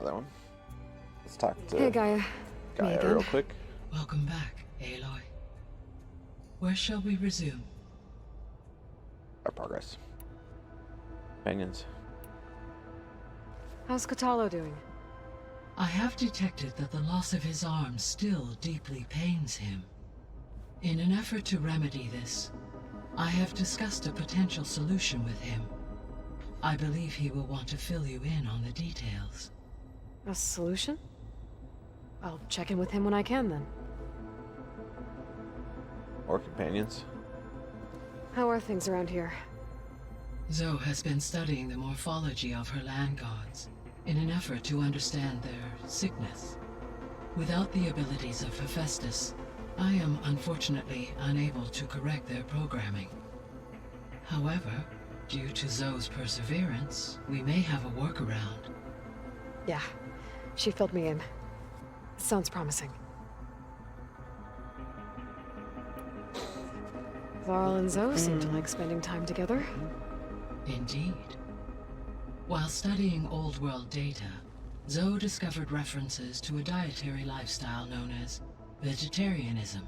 That one. Let's talk to Hey, Gaia. Me again. real quick. Welcome back, Aloy. Where shall we resume? Our progress. Companions. How's Kotallo doing? I have detected that the loss of his arm still deeply pains him. In an effort to remedy this, I have discussed a potential solution with him. I believe he will want to fill you in on the details. A solution? I'll check in with him when I can, then. Or companions. How are things around here? Zoe has been studying the morphology of her land gods in an effort to understand their sickness. Without the abilities of Hephaestus, I am unfortunately unable to correct their programming. However, due to Zoe's perseverance, we may have a workaround. Yeah, she filled me in. Sounds promising. Varl and Zoe seem to like spending time together. Indeed. While studying Old World data, Zoe discovered references to a dietary lifestyle known as vegetarianism.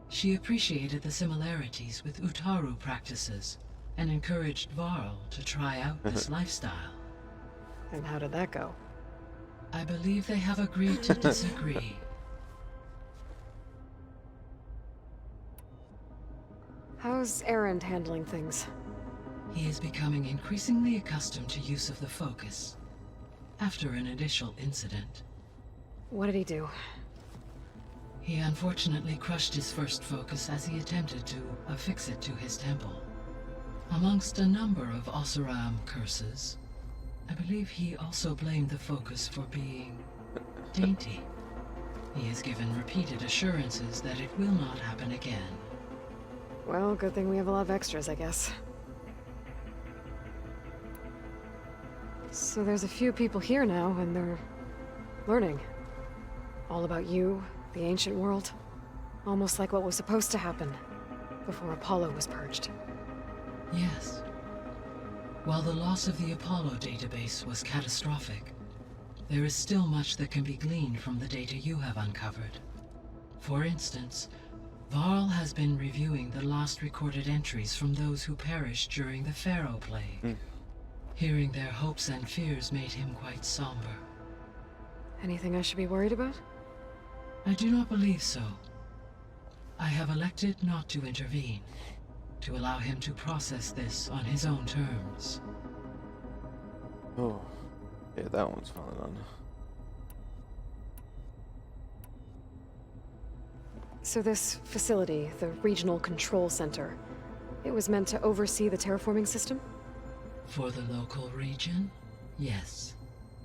She appreciated the similarities with Utaru practices and encouraged Varl to try out this lifestyle. And how did that go? I believe they have agreed to disagree. How's Erend handling things? He is becoming increasingly accustomed to use of the focus after an initial incident. What did he do? He unfortunately crushed his first focus as he attempted to affix it to his temple. Amongst a number of Oseram curses, I believe he also blamed the focus for being dainty. He has given repeated assurances that it will not happen again. Well, good thing we have a lot of extras, I guess. So there's a few people here now, and they're learning. All about you, the ancient world. Almost like what was supposed to happen before Apollo was purged. Yes. While the loss of the Apollo database was catastrophic, there is still much that can be gleaned from the data you have uncovered. For instance, Varl has been reviewing the last recorded entries from those who perished during the Pharaoh Plague. Hearing their hopes and fears made him quite somber. Anything I should be worried about? I do not believe so. I have elected not to intervene, to allow him to process this on his own terms. Oh, yeah, that one's falling on. So this facility, the Regional Control Center, it was meant to oversee the terraforming system? For the local region, yes.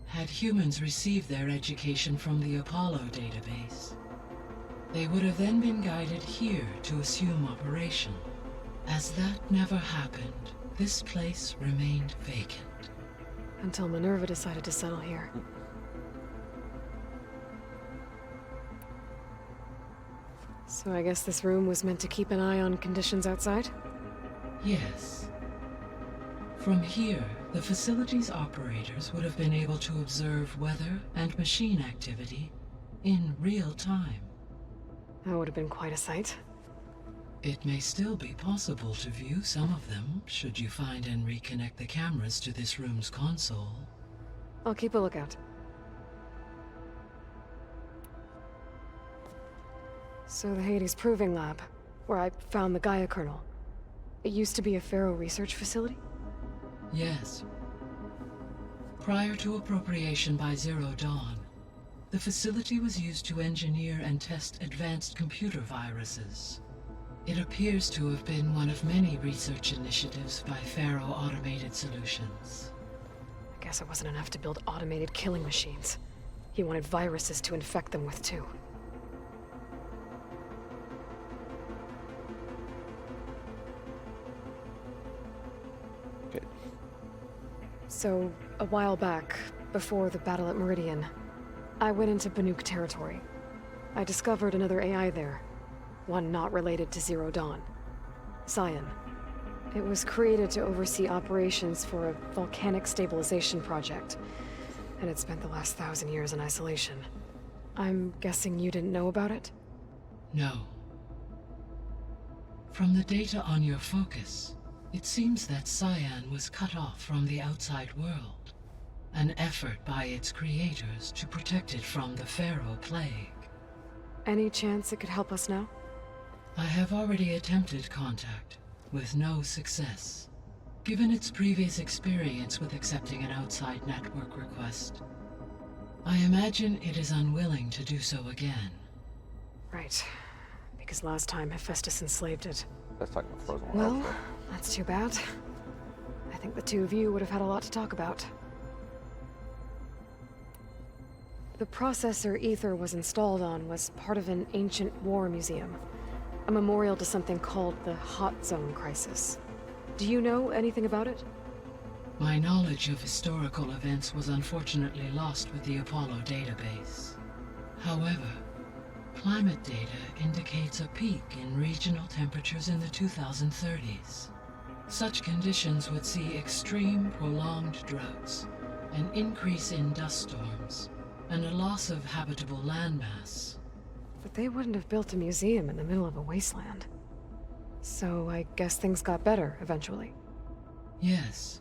Had humans received their education from the Apollo database, they would have then been guided here to assume operation. As that never happened, this place remained vacant. Until Minerva decided to settle here. So I guess this room was meant to keep an eye on conditions outside? Yes. From here, the facility's operators would have been able to observe weather and machine activity in real time. That would have been quite a sight. It may still be possible to view some of them, should you find and reconnect the cameras to this room's console. I'll keep a lookout. So the Hades Proving Lab, where I found the Gaia kernel, it used to be a Pharaoh research facility? Yes. Prior to appropriation by Zero Dawn, the facility was used to engineer and test advanced computer viruses. It appears to have been one of many research initiatives by Pharaoh Automated Solutions. I guess it wasn't enough to build automated killing machines. He wanted viruses to infect them with too. Okay. So, a while back, before the battle at Meridian, I went into Banuk territory. I discovered another AI there. One not related to Zero Dawn. Zion. It was created to oversee operations for a volcanic stabilization project. and had spent the last 1,000 years in isolation. I'm guessing you didn't know about it? No. From the data on your focus, it seems that Cyan was cut off from the outside world. An effort by its creators to protect it from the Pharaoh Plague. Any chance it could help us now? I have already attempted contact, with no success. Given its previous experience with accepting an outside network request, I imagine it is unwilling to do so again. Right. Because last time Hephaestus enslaved it. Let's talk about Frozen Well, World. that's too bad. I think the two of you would have had a lot to talk about. The processor Ether was installed on was part of an ancient war museum. A memorial to something called the Hot Zone Crisis. Do you know anything about it? My knowledge of historical events was unfortunately lost with the Apollo database. However, climate data indicates a peak in regional temperatures in the 2030s. Such conditions would see extreme, prolonged droughts, an increase in dust storms, and a loss of habitable landmass. But they wouldn't have built a museum in the middle of a wasteland. So I guess things got better eventually. Yes.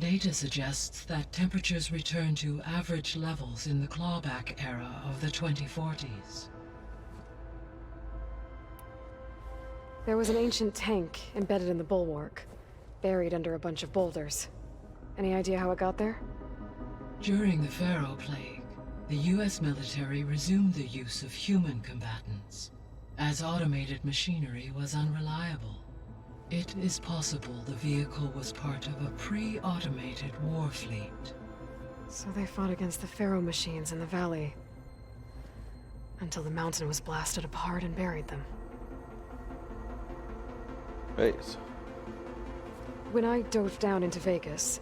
Data suggests that temperatures returned to average levels in the clawback era of the 2040s. There was an ancient tank embedded in the bulwark, buried under a bunch of boulders. Any idea how it got there? During the Pharaoh Plague, the US military resumed the use of human combatants, as automated machinery was unreliable. It is possible the vehicle was part of a pre-automated war fleet. So they fought against the Pharaoh machines in the valley, until the mountain was blasted apart and buried them. Base. When I dove down into Vegas,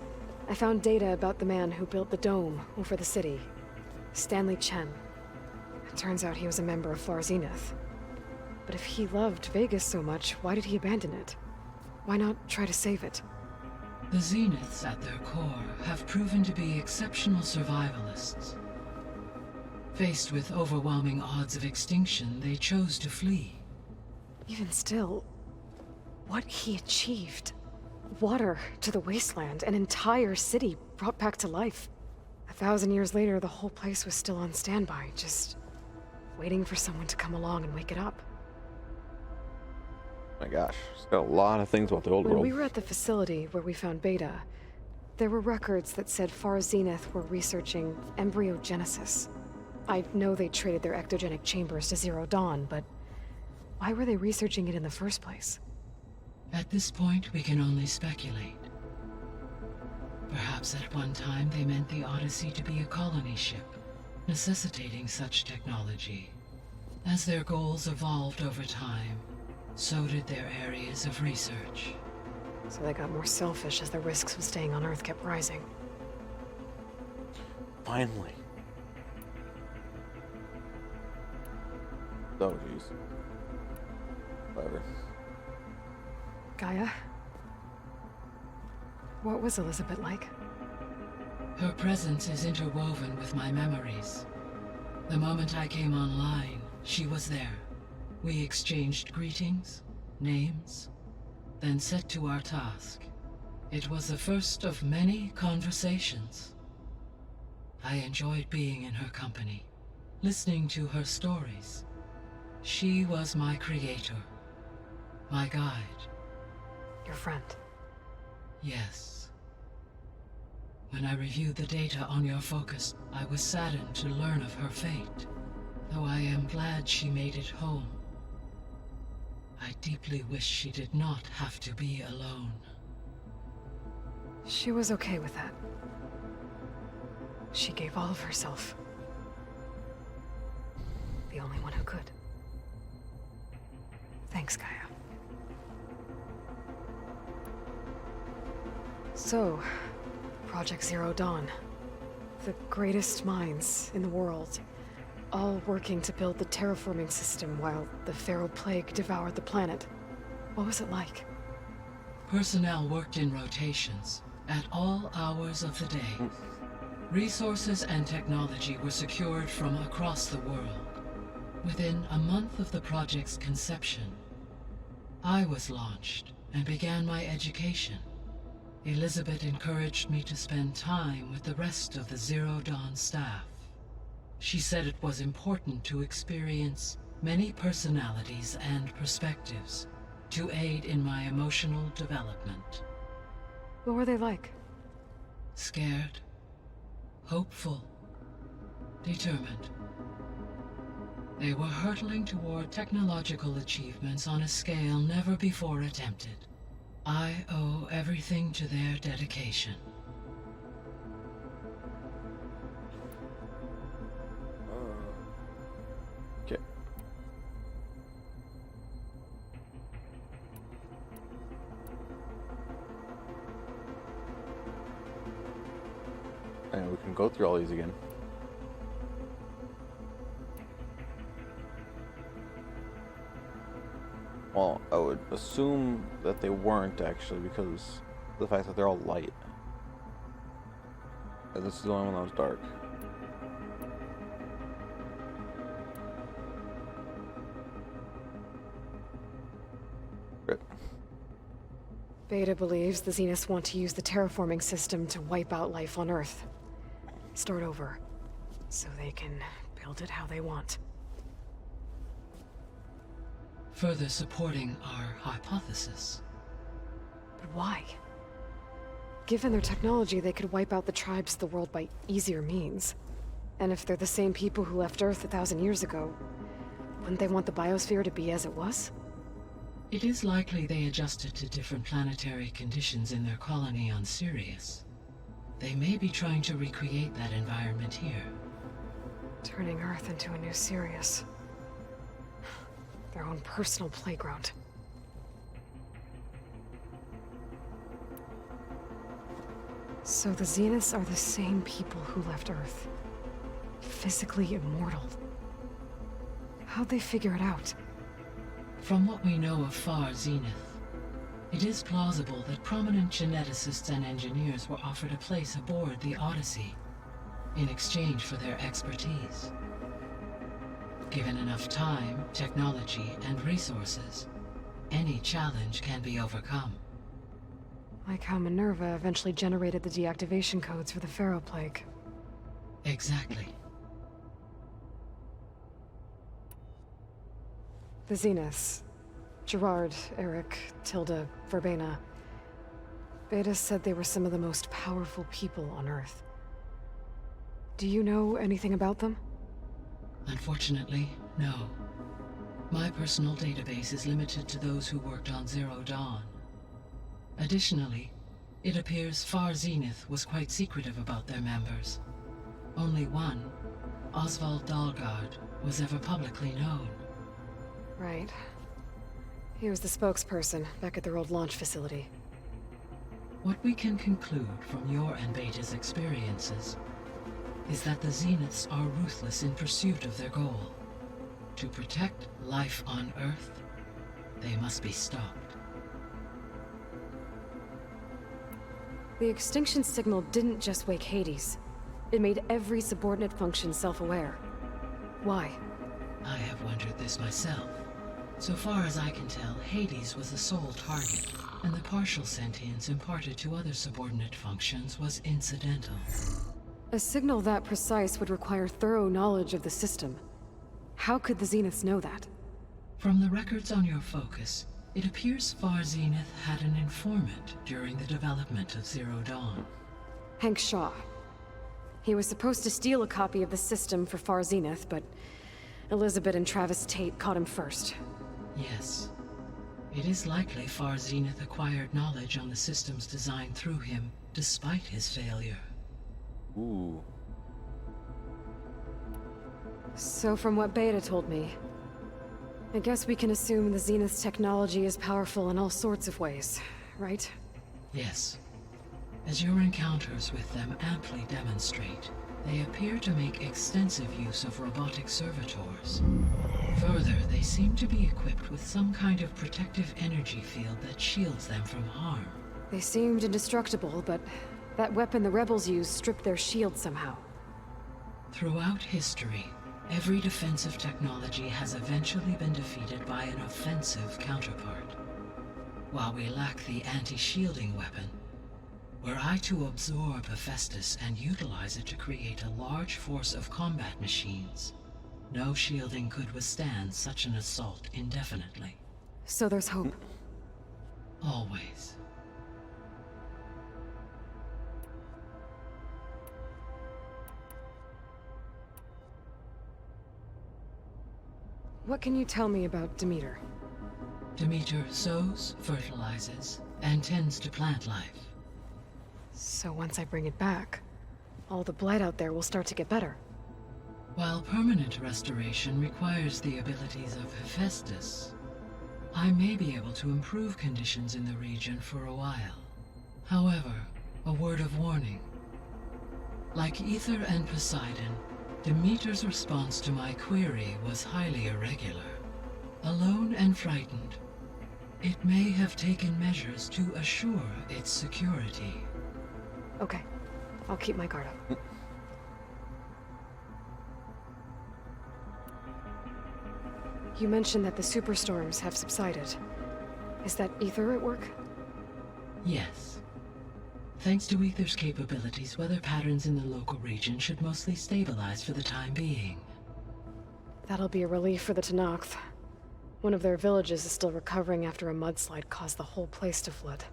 I found data about the man who built the dome over the city, Stanley Chen. It turns out he was a member of Far Zenith. But if he loved Vegas so much, why did he abandon it? Why not try to save it? The Zeniths at their core have proven to be exceptional survivalists. Faced with overwhelming odds of extinction, they chose to flee. Even still, what he achieved. Water to the wasteland, an entire city brought back to life. 1,000 years later, the whole place was still on standby, just waiting for someone to come along and wake it up. My gosh, it's got a lot of things about the old When world. we were at the facility where we found Beta, there were records that said Far Zenith were researching embryogenesis. I know they traded their ectogenic chambers to Zero Dawn, but why were they researching it in the first place? At this point, we can only speculate. Perhaps at one time they meant the Odyssey to be a colony ship, necessitating such technology. As their goals evolved over time, so did their areas of research. So they got more selfish as the risks of staying on Earth kept rising. Finally. Oh, jeez. Whatever. Gaia? What was Elizabeth like? Her presence is interwoven with my memories. The moment I came online, she was there. We exchanged greetings, names, then set to our task. It was the first of many conversations. I enjoyed being in her company, listening to her stories. She was my creator, my guide. Your friend. Yes. When I reviewed the data on your focus, I was saddened to learn of her fate, though I am glad she made it home. I deeply wish she did not have to be alone. She was okay with that. She gave all of herself. The only one who could. Thanks, Gaia. So, Project Zero Dawn. The greatest minds in the world, all working to build the terraforming system while the Pharaoh Plague devoured the planet. What was it like? Personnel worked in rotations, at all hours of the day. Resources and technology were secured from across the world. Within a month of the project's conception, I was launched and began my education. Elizabeth encouraged me to spend time with the rest of the Zero Dawn staff. She said it was important to experience many personalities and perspectives to aid in my emotional development. What were they like? Scared, hopeful, determined. They were hurtling toward technological achievements on a scale never before attempted. I owe everything to their dedication. Okay. And we can go through all these again. Well, I would assume that they weren't actually, because of the fact that they're all light. And this is the only one that was dark. Rip. Beta believes the Zeniths want to use the terraforming system to wipe out life on Earth. Start over, so they can build it how they want. Further supporting our hypothesis. But why? Given their technology, they could wipe out the tribes of the world by easier means. And if they're the same people who left Earth 1,000 years ago, wouldn't they want the biosphere to be as it was? It is likely they adjusted to different planetary conditions in their colony on Sirius. They may be trying to recreate that environment here. Turning Earth into a new Sirius. Their own personal playground. So the Zeniths are the same people who left Earth. Physically immortal. How'd they figure it out? From what we know of Far Zenith, it is plausible that prominent geneticists and engineers were offered a place aboard the Odyssey in exchange for their expertise. Given enough time, technology, and resources, any challenge can be overcome. Like how Minerva eventually generated the deactivation codes for the Pharaoh Plague. Exactly. The Zeniths. Gerard, Eric, Tilda, Verbena. Beta said they were some of the most powerful people on Earth. Do you know anything about them? Unfortunately, no. My personal database is limited to those who worked on Zero Dawn. Additionally, it appears Far Zenith was quite secretive about their members. Only one, Oswald Dahlgard, was ever publicly known. Right. He was the spokesperson back at their old launch facility. What we can conclude from your and Beta's experiences is that the Zeniths are ruthless in pursuit of their goal. To protect life on Earth, they must be stopped. The extinction signal didn't just wake Hades. It made every subordinate function self-aware. Why? I have wondered this myself. So far as I can tell, Hades was the sole target, and the partial sentience imparted to other subordinate functions was incidental. A signal that precise would require thorough knowledge of the system. How could the Zeniths know that? From the records on your focus, it appears Far Zenith had an informant during the development of Zero Dawn. Hank Shaw. He was supposed to steal a copy of the system for Far Zenith, but Elizabeth and Travis Tate caught him first. Yes. It is likely Far Zenith acquired knowledge on the system's design through him, despite his failure. Ooh. So from what Beta told me, I guess we can assume the Zenith's technology is powerful in all sorts of ways, right? Yes. As your encounters with them amply demonstrate, they appear to make extensive use of robotic servitors. Further, they seem to be equipped with some kind of protective energy field that shields them from harm. They seemed indestructible, but That weapon the rebels used stripped their shield somehow. Throughout history, every defensive technology has eventually been defeated by an offensive counterpart. While we lack the anti-shielding weapon, were I to absorb Hephaestus and utilize it to create a large force of combat machines, no shielding could withstand such an assault indefinitely. So there's hope. Always. What can you tell me about Demeter? Demeter sows, fertilizes, and tends to plant life. So once I bring it back, all the blight out there will start to get better. While permanent restoration requires the abilities of Hephaestus, I may be able to improve conditions in the region for a while. However, a word of warning. Like Ether and Poseidon, Demeter's response to my query was highly irregular. Alone and frightened, it may have taken measures to assure its security. Okay, I'll keep my guard up. You mentioned that the superstorms have subsided. Is that Ether at work? Yes. Thanks to Ether's capabilities, weather patterns in the local region should mostly stabilize for the time being. That'll be a relief for the Tenakth. One of their villages is still recovering after a mudslide caused the whole place to flood.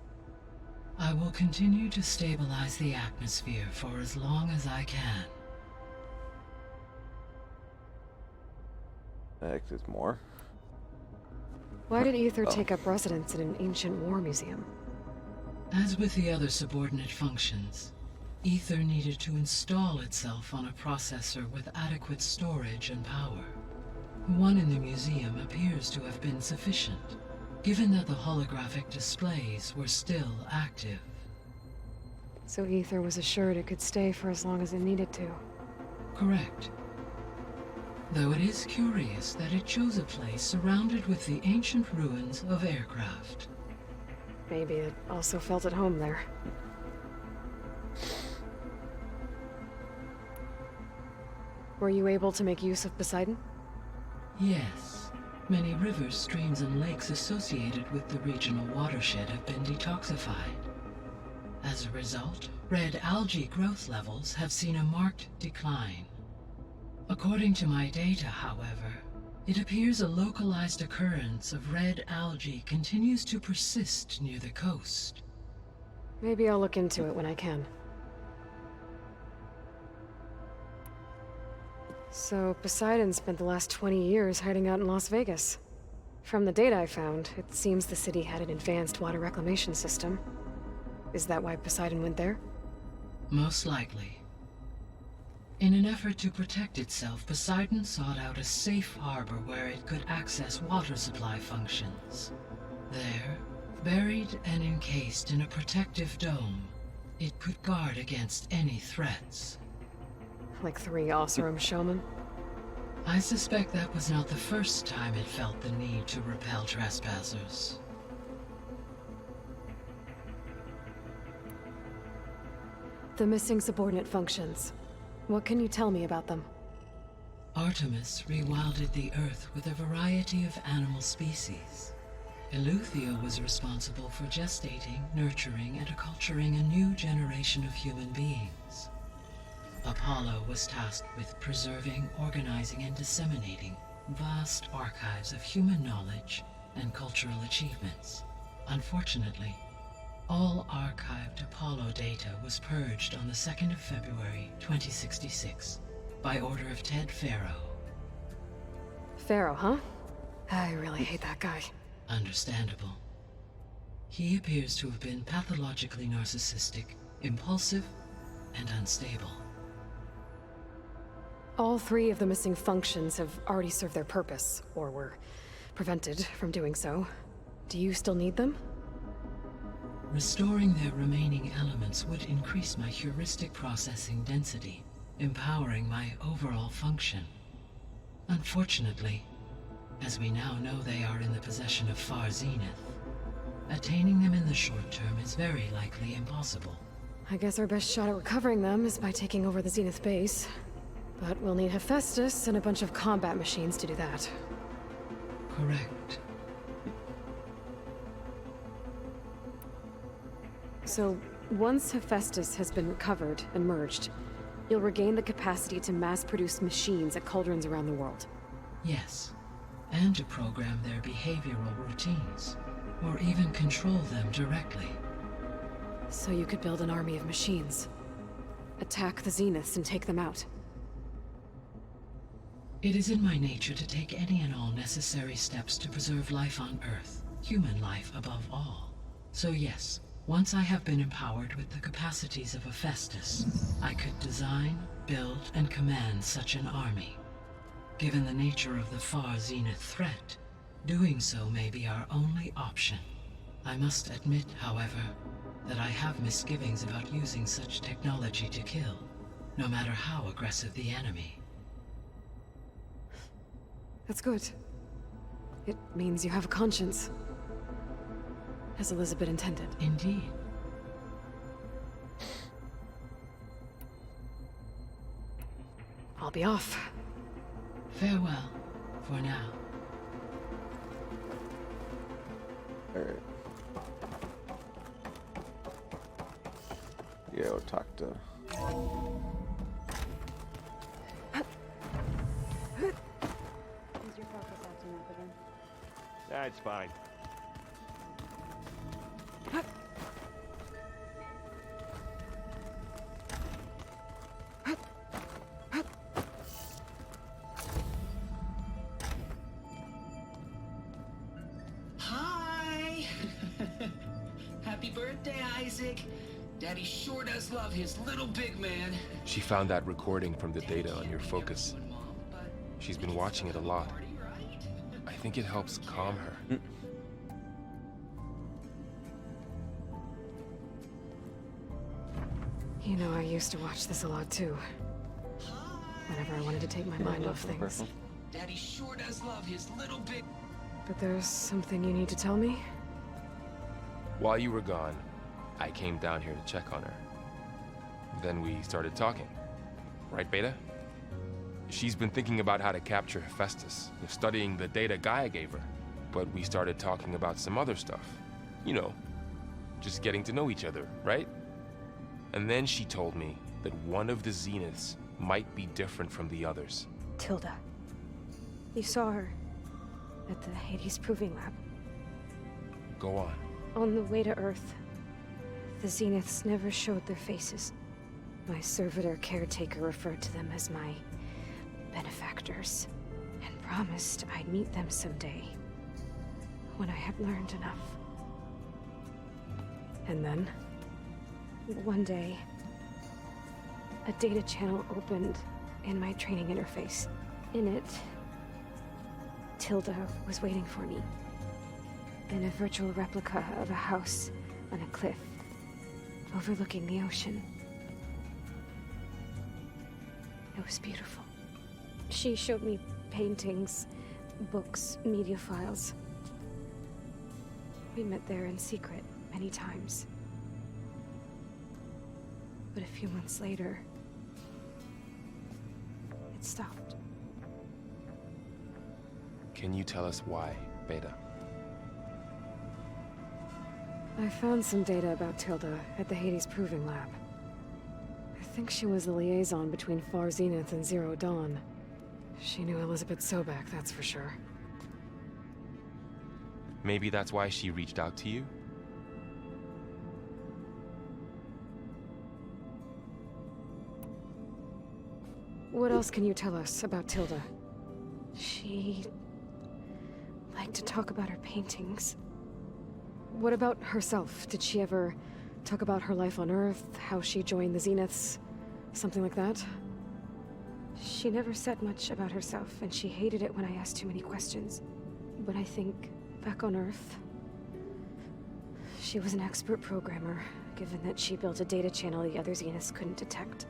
I will continue to stabilize the atmosphere for as long as I can. Next is more. Why did Ether take up residence in an ancient war museum? As with the other subordinate functions, Ether needed to install itself on a processor with adequate storage and power. One in the museum appears to have been sufficient, given that the holographic displays were still active. So Ether was assured it could stay for as long as it needed to. Correct. Though it is curious that it chose a place surrounded with the ancient ruins of aircraft. Maybe it also felt at home there. Were you able to make use of Poseidon? Yes. Many rivers, streams, and lakes associated with the regional watershed have been detoxified. As a result, red algae growth levels have seen a marked decline. According to my data, however, it appears a localized occurrence of red algae continues to persist near the coast. Maybe I'll look into it when I can. So, Poseidon spent the last 20 years hiding out in Las Vegas. From the data I found, it seems the city had an advanced water reclamation system. Is that why Poseidon went there? Most likely. In an effort to protect itself, Poseidon sought out a safe harbor where it could access water supply functions. There, buried and encased in a protective dome, it could guard against any threats. Like 3 Oseram showmen? I suspect that was not the first time it felt the need to repel trespassers. The missing subordinate functions. What can you tell me about them? Artemis rewilded the Earth with a variety of animal species. Eleuthia was responsible for gestating, nurturing, and acculturating a new generation of human beings. Apollo was tasked with preserving, organizing, and disseminating vast archives of human knowledge and cultural achievements. Unfortunately, all archived Apollo data was purged on the 2nd of February, 2066, by order of Ted Faro. Pharaoh, huh? I really hate that guy. Understandable. He appears to have been pathologically narcissistic, impulsive, and unstable. All 3 of the missing functions have already served their purpose, or were prevented from doing so. Do you still need them? Restoring their remaining elements would increase my heuristic processing density, empowering my overall function. Unfortunately, as we now know they are in the possession of Far Zenith, attaining them in the short term is very likely impossible. I guess our best shot at recovering them is by taking over the Zenith base. But we'll need Hephaestus and a bunch of combat machines to do that. Correct. So, once Hephaestus has been recovered and merged, you'll regain the capacity to mass-produce machines at cauldrons around the world. Yes. And to program their behavioral routines. Or even control them directly. So you could build an army of machines. Attack the Zeniths and take them out. It is in my nature to take any and all necessary steps to preserve life on Earth, human life above all. So yes, once I have been empowered with the capacities of Hephaestus, I could design, build, and command such an army. Given the nature of the far Zenith threat, doing so may be our only option. I must admit, however, that I have misgivings about using such technology to kill, no matter how aggressive the enemy. That's good. It means you have a conscience. As Elizabeth intended. Indeed. I'll be off. Farewell, for now. Alright. Yeah, we'll talk to... Is your focus acting up again? That's fine. Hi! Happy birthday, Isaac. Daddy sure does love his little big man. She found that recording from the data on your focus. She's been watching it a lot. I think it helps calm her. You know, I used to watch this a lot too. Whenever I wanted to take my mind off things. Daddy sure does love his little big... But there's something you need to tell me? While you were gone, I came down here to check on her. Then we started talking. Right, Beta? She's been thinking about how to capture Hephaestus, studying the data Gaia gave her. But we started talking about some other stuff. You know, just getting to know each other, right? And then she told me that one of the Zeniths might be different from the others. Tilda. You saw her at the Hades Proving Lab. Go on. On the way to Earth, the Zeniths never showed their faces. My servitor caretaker referred to them as my benefactors, and promised I'd meet them someday, when I had learned enough. And then? One day, a data channel opened in my training interface. In it, Tilda was waiting for me, in a virtual replica of a house on a cliff, overlooking the ocean. It was beautiful. She showed me paintings, books, media files. We met there in secret many times. But a few months later, it stopped. Can you tell us why, Beta? I found some data about Tilda at the Hades Proving Lab. I think she was the liaison between Far Zenith and Zero Dawn. She knew Elizabeth Sobek, that's for sure. Maybe that's why she reached out to you? What else can you tell us about Tilda? She liked to talk about her paintings. What about herself? Did she ever talk about her life on Earth, how she joined the Zeniths, something like that? She never said much about herself, and she hated it when I asked too many questions. But I think, back on Earth, she was an expert programmer, given that she built a data channel the other Zeniths couldn't detect.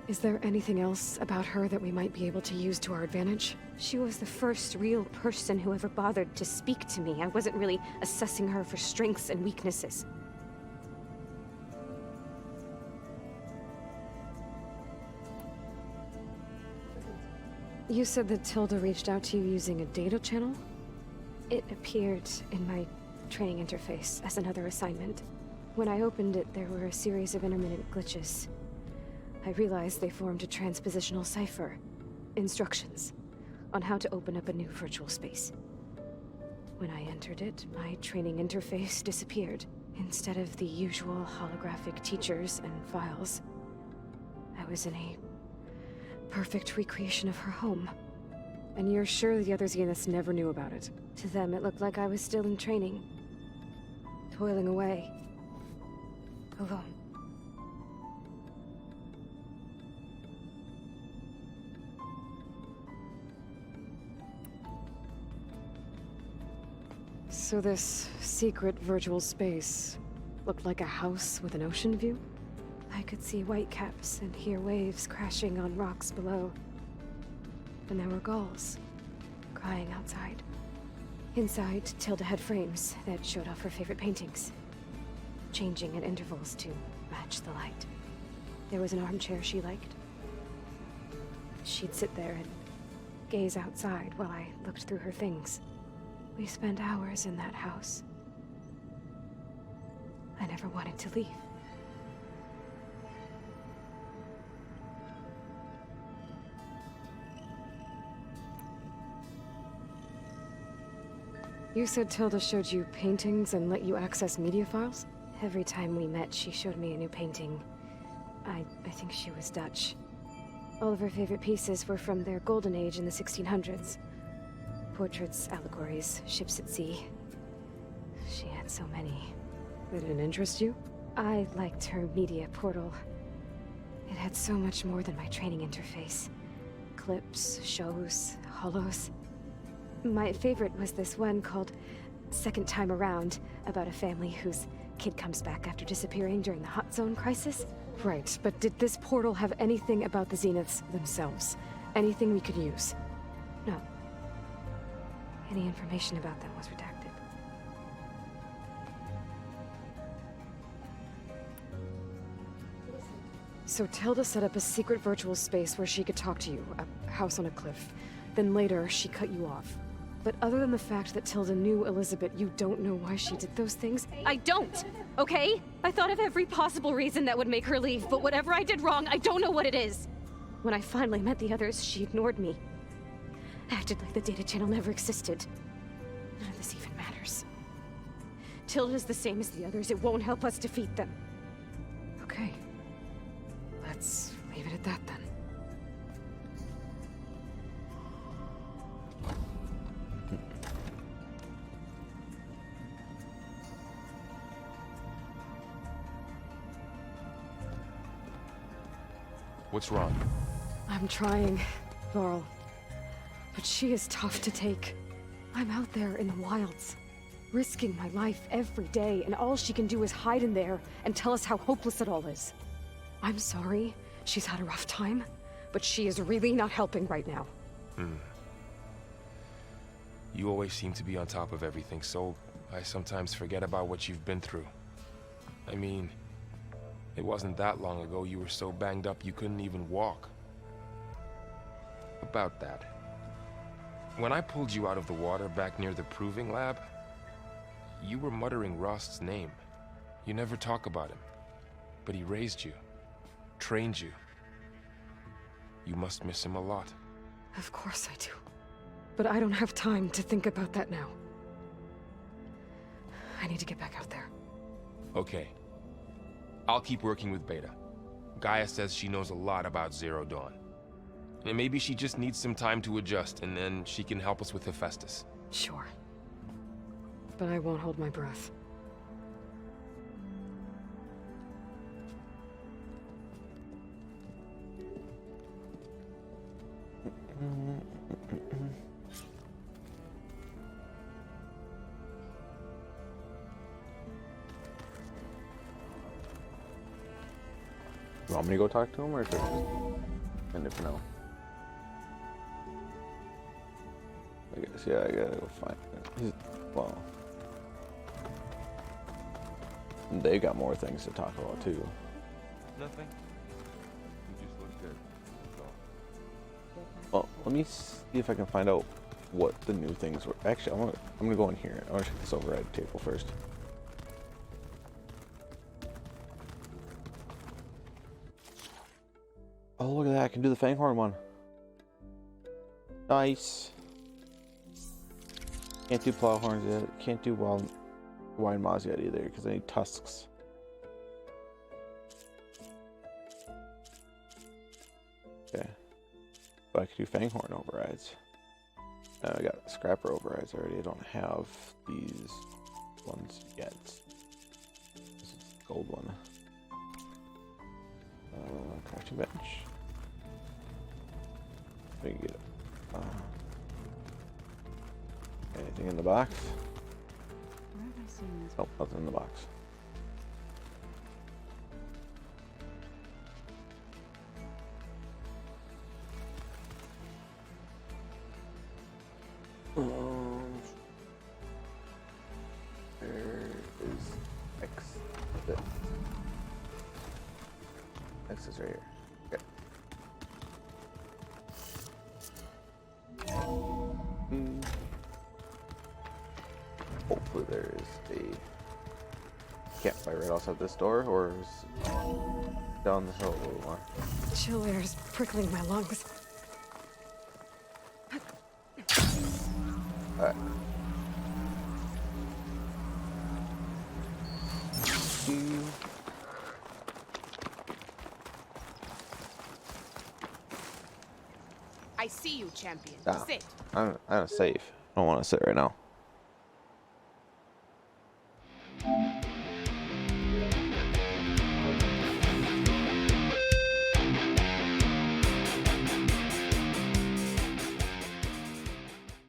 Is there anything else about her that we might be able to use to our advantage? She was the first real person who ever bothered to speak to me. I wasn't really assessing her for strengths and weaknesses. You said that Tilda reached out to you using a data channel? It appeared in my training interface as another assignment. When I opened it, there were a series of intermittent glitches. I realized they formed a transpositional cipher. Instructions on how to open up a new virtual space. When I entered it, my training interface disappeared. Instead of the usual holographic teachers and files, I was in a perfect recreation of her home. And you're sure the other Zeniths never knew about it? To them, it looked like I was still in training. Toiling away. Alone. So this secret virtual space looked like a house with an ocean view? I could see whitecaps and hear waves crashing on rocks below. And there were gulls crying outside. Inside, Tilda had frames that showed off her favorite paintings, changing at intervals to match the light. There was an armchair she liked. She'd sit there and gaze outside while I looked through her things. We spent hours in that house. I never wanted to leave. You said Tilda showed you paintings and let you access media files? Every time we met, she showed me a new painting. I think she was Dutch. All of her favorite pieces were from their golden age in the 1600s. Portraits, allegories, ships at sea. She had so many. They didn't interest you? I liked her media portal. It had so much more than my training interface. Clips, shows, holos. My favorite was this one called Second Time Around, about a family whose kid comes back after disappearing during the Hot Zone crisis. Right, but did this portal have anything about the Zeniths themselves? Anything we could use? No. Any information about them was redacted. So Tilda set up a secret virtual space where she could talk to you, a house on a cliff. Then later, she cut you off. But other than the fact that Tilda knew Elizabeth, you don't know why she did those things? I don't, okay? I thought of every possible reason that would make her leave, but whatever I did wrong, I don't know what it is. When I finally met the others, she ignored me. Acted like the data channel never existed. None of this even matters. Tilda's the same as the others. It won't help us defeat them. Okay. Let's leave it at that then. What's wrong? I'm trying, Varl. But she is tough to take. I'm out there in the wilds, risking my life every day, and all she can do is hide in there and tell us how hopeless it all is. I'm sorry, she's had a rough time, but she is really not helping right now. You always seem to be on top of everything, so I sometimes forget about what you've been through. I mean, it wasn't that long ago you were so banged up you couldn't even walk. About that. When I pulled you out of the water back near the proving lab, you were muttering Rost's name. You never talk about him. But he raised you, trained you. You must miss him a lot. Of course I do. But I don't have time to think about that now. I need to get back out there. Okay. I'll keep working with Beta. Gaia says she knows a lot about Zero Dawn. And maybe she just needs some time to adjust, and then she can help us with Hephaestus. Sure. But I won't hold my breath. You want me to go talk to him, or just end it for now? I guess, yeah, I gotta go find him. Well, they got more things to talk about, too. Nothing. You just look good. That's all. Oh, let me see if I can find out what the new things were. Actually, I'm gonna go in here. I want to check this override table first. Oh, look at that! I can do the Fanghorn one. Nice. Can't do Plowhorns yet. Can't do Wine Maws yet either because I need tusks. Okay. But I can do Fanghorn overrides. I got Scrapper overrides already. I don't have these ones yet. This is the gold one. Crafting bench. We can get it. Anything in the box? Where have I seen this? Nope, nothing in the box. Where is X? X is right here. Okay. Hopefully there is a campfire right outside this door, or is down the hill a little more. Chill air is prickling my lungs. Alright. I see you, champion. Ah, Sit. I'm safe. I don't want to sit right now.